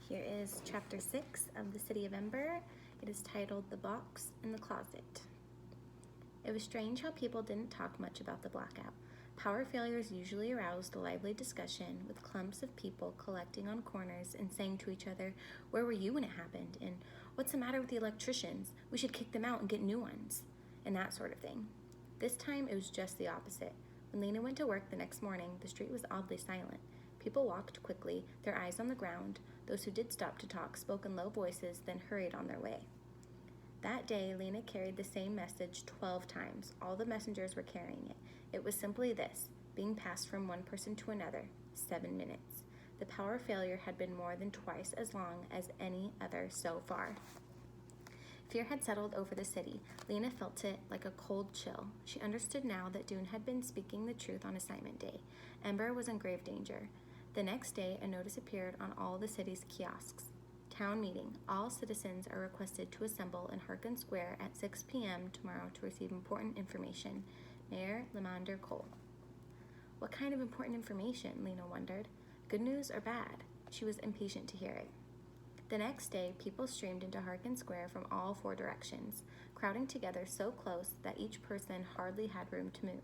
Here is Chapter 6 of the City of Ember. It is titled The Box in the Closet. It was strange how people didn't talk much about the blackout. Power failures usually aroused a lively discussion, with clumps of people collecting on corners and saying to each other, "Where were you when it happened?" and "What's the matter with the electricians? We should kick them out and get new ones," and that sort of thing. This time it was just the opposite. When Lena went to work the next morning, the street was oddly silent. People walked quickly, their eyes on the ground. Those who did stop to talk spoke in low voices, then hurried on their way. That day, Lena carried the same message 12 times. All the messengers were carrying it. It was simply this, being passed from one person to another, 7 minutes. The power failure had been more than twice as long as any other so far. Fear had settled over the city. Lena felt it like a cold chill. She understood now that Dune had been speaking the truth on assignment day. Ember was in grave danger. The next day, a notice appeared on all the city's kiosks. Town meeting. All citizens are requested to assemble in Harkin Square at 6 p.m. tomorrow to receive important information. Mayor Lemander Cole. What kind of important information? Lena wondered. Good news or bad? She was impatient to hear it. The next day, people streamed into Harkin Square from all 4 directions, crowding together so close that each person hardly had room to move.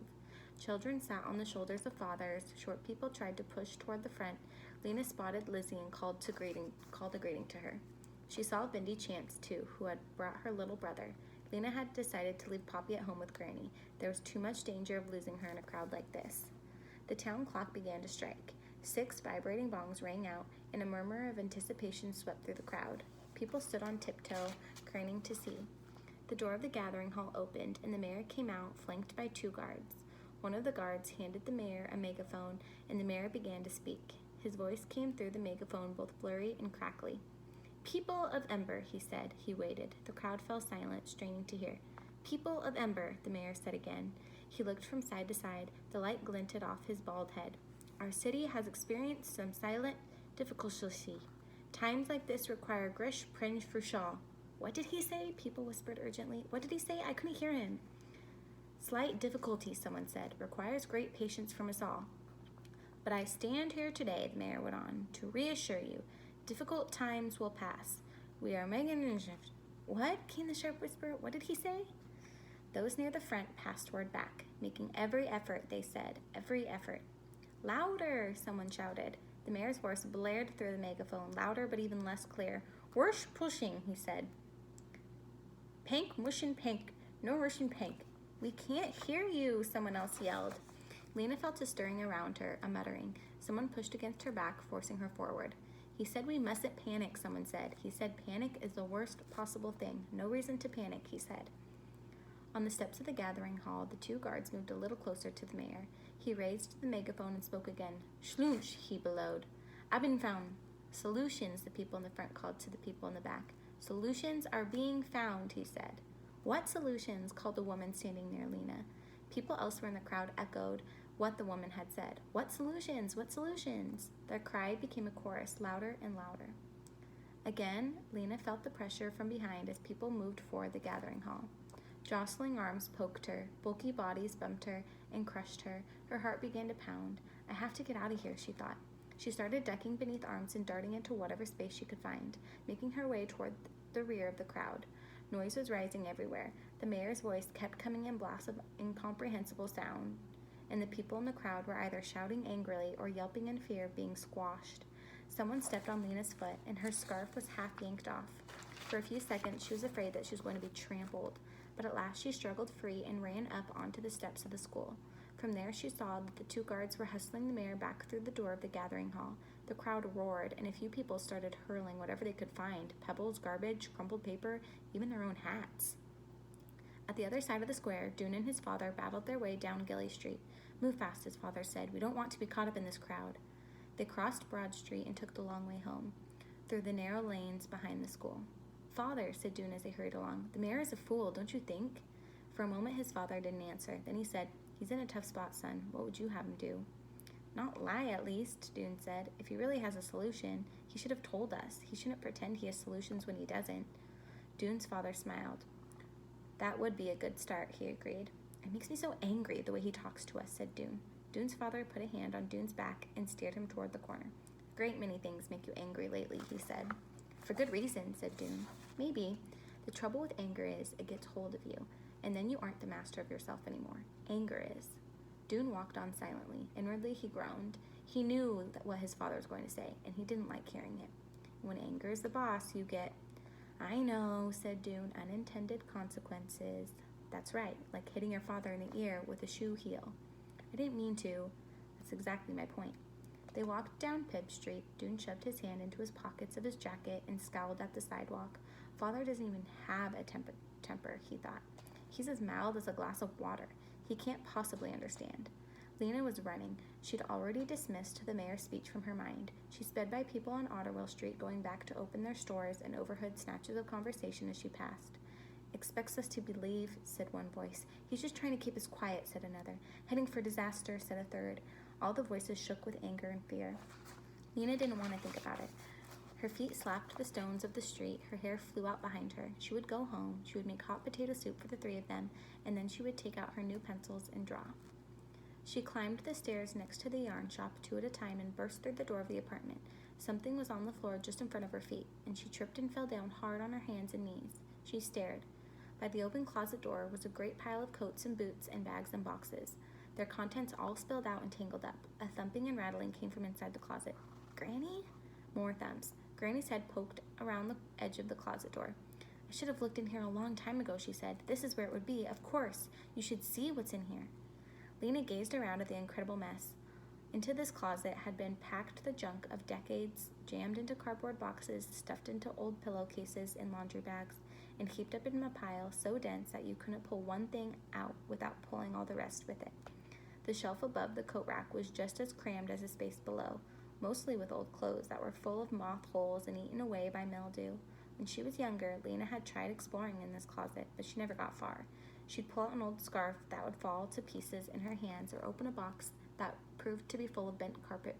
Children sat on the shoulders of fathers. Short people tried to push toward the front. Lena spotted Lizzie and called a greeting to her. She saw Bindi Chance, too, who had brought her little brother. Lena had decided to leave Poppy at home with Granny. There was too much danger of losing her in a crowd like this. The town clock began to strike. 6 vibrating bongs rang out, and a murmur of anticipation swept through the crowd. People stood on tiptoe, craning to see. The door of the gathering hall opened, and the mayor came out, flanked by 2 guards. One of the guards handed the mayor a megaphone, and the mayor began to speak. His voice came through the megaphone both blurry and crackly. "People of Ember," he said. He waited. The crowd fell silent, straining to hear. "People of Ember," the mayor said again. He looked from side to side. The light glinted off his bald head. "Our city has experienced some silent difficulty. Times like this require grish pringe for shaw." "What did he say?" people whispered urgently. "What did he say? I couldn't hear him." "Slight difficulty," someone said, "requires great patience from us all. But I stand here today," the mayor went on, "to reassure you. Difficult times will pass. We are making..." "What?" came the sharp whisper. "What did he say?" Those near the front passed word back. "Making every effort," they said. "Every effort." "Louder!" someone shouted. The mayor's voice blared through the megaphone, louder but even less clear. "Worsh pushing," he said. "Pank mushin pank, no rushin pank." "We can't hear you," someone else yelled. Lena felt a stirring around her, a muttering. Someone pushed against her back, forcing her forward. "He said we mustn't panic," someone said. "He said panic is the worst possible thing. No reason to panic," he said. On the steps of the gathering hall, the 2 guards moved a little closer to the mayor. He raised the megaphone and spoke again. "Schlunch," he bellowed. "I've been found." "Solutions," the people in the front called to the people in the back. "Solutions are being found," he said. "What solutions?" called a woman standing near Lena. People elsewhere in the crowd echoed what the woman had said. "What solutions? What solutions?" Their cry became a chorus, louder and louder. Again, Lena felt the pressure from behind as people moved toward the gathering hall. Jostling arms poked her, bulky bodies bumped her and crushed her. Her heart began to pound. "I have to get out of here," she thought. She started ducking beneath arms and darting into whatever space she could find, making her way toward the rear of the crowd. Noise was rising everywhere. The mayor's voice kept coming in blasts of incomprehensible sound, and the people in the crowd were either shouting angrily or yelping in fear of being squashed. Someone stepped on Lena's foot, and her scarf was half yanked off. For a few seconds, she was afraid that she was going to be trampled, but at last she struggled free and ran up onto the steps of the school. From there, she saw that the 2 guards were hustling the mayor back through the door of the gathering hall. The crowd roared, and a few people started hurling whatever they could find: pebbles, garbage, crumpled paper, even their own hats. At the other side of the square, Dune and his father battled their way down Gilly Street. "Move fast," his father said. "We don't want to be caught up in this crowd." They crossed Broad Street and took the long way home, through the narrow lanes behind the school. "Father," said Dune as they hurried along, "the mayor is a fool, don't you think?" For a moment his father didn't answer. Then he said, "He's in a tough spot, son. What would you have him do?" "Not lie, at least," Dune said. "If he really has a solution, he should have told us. He shouldn't pretend he has solutions when he doesn't." Dune's father smiled. "That would be a good start," he agreed. "It makes me so angry the way he talks to us," said Dune. Dune's father put a hand on Dune's back and steered him toward the corner. "A great many things make you angry lately," hurriedly, he said. For good reason, said Dune. Maybe. The trouble with anger is it gets hold of you, and then you aren't the master of yourself anymore. Anger is. Dune walked on silently. Inwardly, he groaned. He knew what his father was going to say, and he didn't like hearing it. When anger is the boss, you get... I know, said Dune, unintended consequences. That's right, like hitting your father in the ear with a shoe heel. I didn't mean to. That's exactly my point. They walked down Pibb Street. Dune shoved his hand into his pockets of his jacket and scowled at the sidewalk. Father doesn't even have a temper, he thought. He's as mild as a glass of water. He can't possibly understand. Lena was running. She'd already dismissed the mayor's speech from her mind. She sped by people on Otterwell Street going back to open their stores and overheard snatches of conversation as she passed. Expects us to believe, said one voice. He's just trying to keep us quiet, said another. Heading for disaster, said a third. All the voices shook with anger and fear. Lena didn't want to think about it. Her feet slapped the stones of the street. Her hair flew out behind her. She would go home. She would make hot potato soup for the three of them, and then she would take out her new pencils and draw. She climbed the stairs next to the yarn shop 2 at a time and burst through the door of the apartment. Something was on the floor just in front of her feet, and she tripped and fell down hard on her hands and knees. She stared. By the open closet door was a great pile of coats and boots and bags and boxes. Their contents all spilled out and tangled up. A thumping and rattling came from inside the closet. Granny? More thumps. Granny's head poked around the edge of the closet door. I should have looked in here a long time ago, she said. This is where it would be, of course. You should see what's in here. Lena gazed around at the incredible mess. Into this closet had been packed the junk of decades, jammed into cardboard boxes, stuffed into old pillowcases and laundry bags, and heaped up in a pile so dense that you couldn't pull one thing out without pulling all the rest with it. The shelf above the coat rack was just as crammed as the space below, mostly with old clothes that were full of moth holes and eaten away by mildew. When she was younger, Lena had tried exploring in this closet, but she never got far. She'd pull out an old scarf that would fall to pieces in her hands or open a box that proved to be full of bent carpet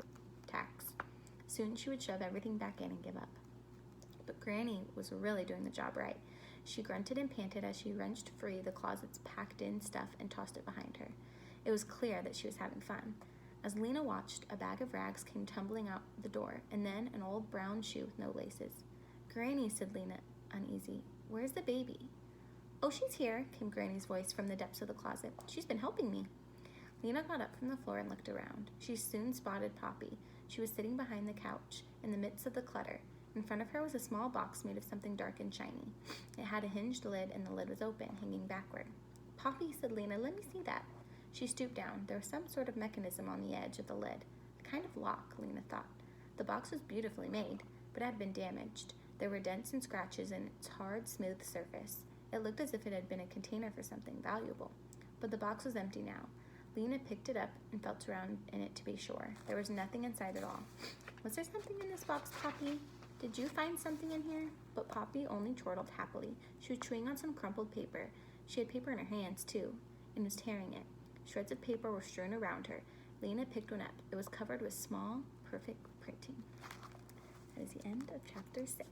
tacks. Soon she would shove everything back in and give up. But Granny was really doing the job right. She grunted and panted as she wrenched free the closet's packed-in stuff and tossed it behind her. It was clear that she was having fun. As Lena watched, a bag of rags came tumbling out the door, and then an old brown shoe with no laces. Granny, said Lena, uneasy, where's the baby? Oh, she's here, came Granny's voice from the depths of the closet. She's been helping me. Lena got up from the floor and looked around. She soon spotted Poppy. She was sitting behind the couch, in the midst of the clutter. In front of her was a small box made of something dark and shiny. It had a hinged lid, and the lid was open, hanging backward. Poppy, said Lena, let me see that. She stooped down. There was some sort of mechanism on the edge of the lid. A kind of lock, Lena thought. The box was beautifully made, but had been damaged. There were dents and scratches in its hard, smooth surface. It looked as if it had been a container for something valuable. But the box was empty now. Lena picked it up and felt around in it to be sure. There was nothing inside at all. Was there something in this box, Poppy? Did you find something in here? But Poppy only chortled happily. She was chewing on some crumpled paper. She had paper in her hands, too, and was tearing it. Shreds of paper were strewn around her. Lena picked one up. It was covered with small, perfect printing. That is the end of chapter 6.